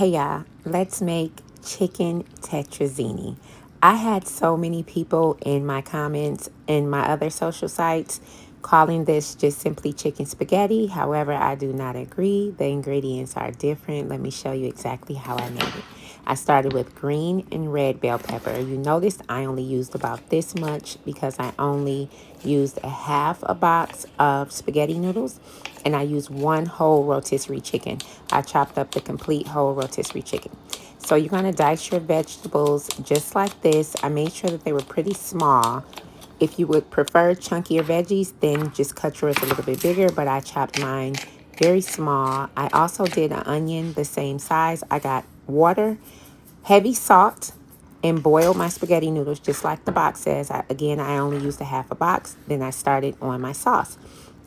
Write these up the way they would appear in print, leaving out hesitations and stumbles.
Hey y'all, let's make chicken tetrazzini. I had so many people in my comments in my other social sites calling this just simply chicken spaghetti. However, I do not agree. The ingredients are different. Let me show you exactly how I made it. I started with green and red bell pepper. You noticed I only used about this much because I only used a half a box of spaghetti noodles and I used one whole rotisserie chicken. I chopped up the complete whole rotisserie chicken. So you're going to dice your vegetables just like this. I made sure that they were pretty small. If you would prefer chunkier veggies, then just cut yours a little bit bigger, but I chopped mine very small. I also did an onion the same size. I got water, heavy salt, and boiled my spaghetti noodles just like the box says. Again, I only used a half a box. Then I started on my sauce.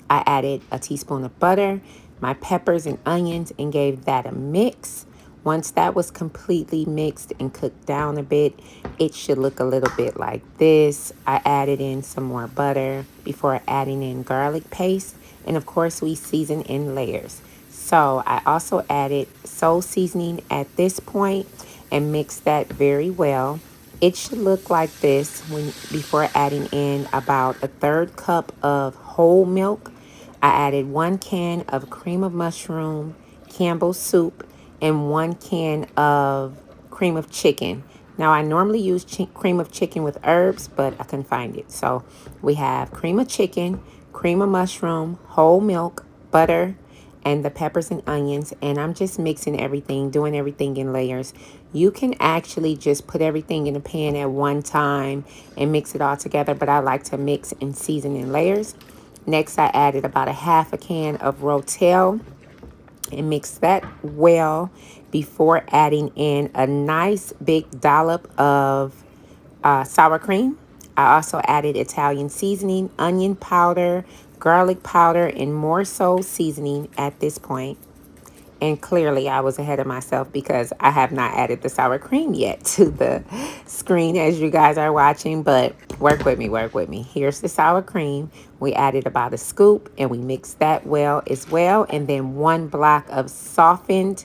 I added a teaspoon of butter, my peppers and onions, and gave that a mix. Once that was completely mixed and cooked down a bit, it should look a little bit like this. I added in some more butter before adding in garlic paste. And of course, we season in layers. So I also added soul seasoning at this point and mixed that very well. It should look like this before adding in about a third cup of whole milk. I added 1 can of cream of mushroom, Campbell's soup, and 1 can of cream of chicken. Now, I normally use cream of chicken with herbs, but I couldn't find it. So we have cream of chicken, cream of mushroom, whole milk, butter, and the peppers and onions. And I'm just mixing everything, doing everything in layers. You can actually just put everything in a pan at one time and mix it all together, but I like to mix and season in layers. Next, I added about a half a can of Rotel and mixed that well before adding in a nice big dollop of sour cream. I also added Italian seasoning, onion powder, garlic powder, and more so seasoning at this point. And clearly I was ahead of myself because I have not added the sour cream yet to the screen as you guys are watching, but work with me, work with me. Here's the sour cream. We added about a scoop and we mixed that well as well. And then 1 block of softened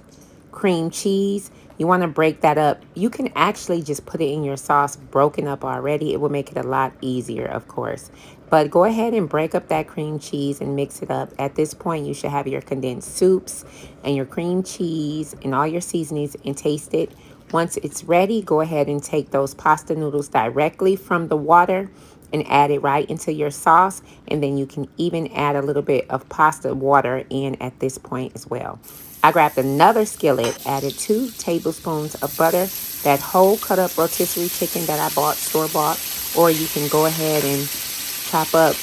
cream cheese. You want to break that up. You can actually just put it in your sauce broken up already. It will make it a lot easier, of course. But go ahead and break up that cream cheese and mix it up. At this point, you should have your condensed soups and your cream cheese and all your seasonings and taste it. Once it's ready, go ahead and take those pasta noodles directly from the water and add it right into your sauce. And then you can even add a little bit of pasta water in at this point as well. I grabbed another skillet, added 2 tablespoons of butter, that whole cut up rotisserie chicken that I bought store-bought, or you can go ahead and chop up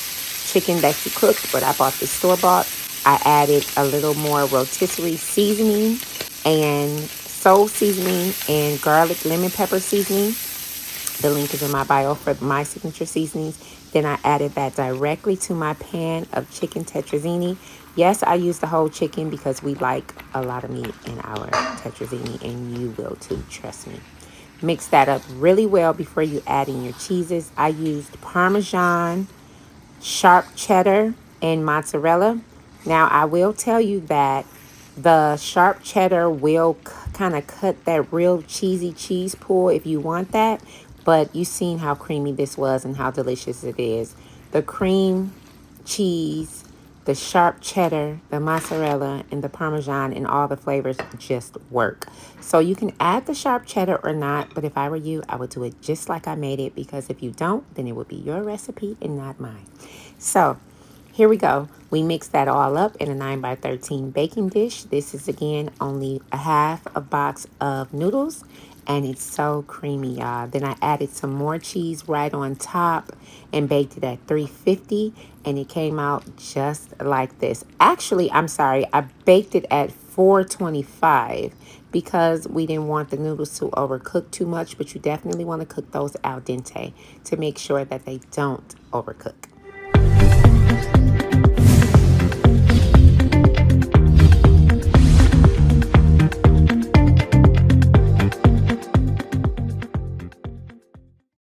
chicken that you cooked, but I bought the store-bought. I added a little more rotisserie seasoning and soul seasoning and garlic lemon pepper seasoning. The link is in my bio for my signature seasonings. Then I added that directly to my pan of chicken tetrazzini. Yes, I used the whole chicken because we like a lot of meat in our tetrazzini, and you will too, trust me. Mix that up really well before you add in your cheeses. I used Parmesan, sharp cheddar, and mozzarella. Now, I will tell you that the sharp cheddar will kind of cut that real cheesy cheese pool if you want that. But you've seen how creamy this was and how delicious it is. The cream, cheese, the sharp cheddar, the mozzarella, and the Parmesan and all the flavors just work. So you can add the sharp cheddar or not, but if I were you, I would do it just like I made it, because if you don't, then it would be your recipe and not mine. So here we go. We mix that all up in a 9x13 baking dish. This is, again, only a half a box of noodles, and it's so creamy, y'all. Then I added some more cheese right on top and baked it at 350, and it came out just like this. Actually, I'm sorry, I baked it at 425 because we didn't want the noodles to overcook too much, but you definitely want to cook those al dente to make sure that they don't overcook.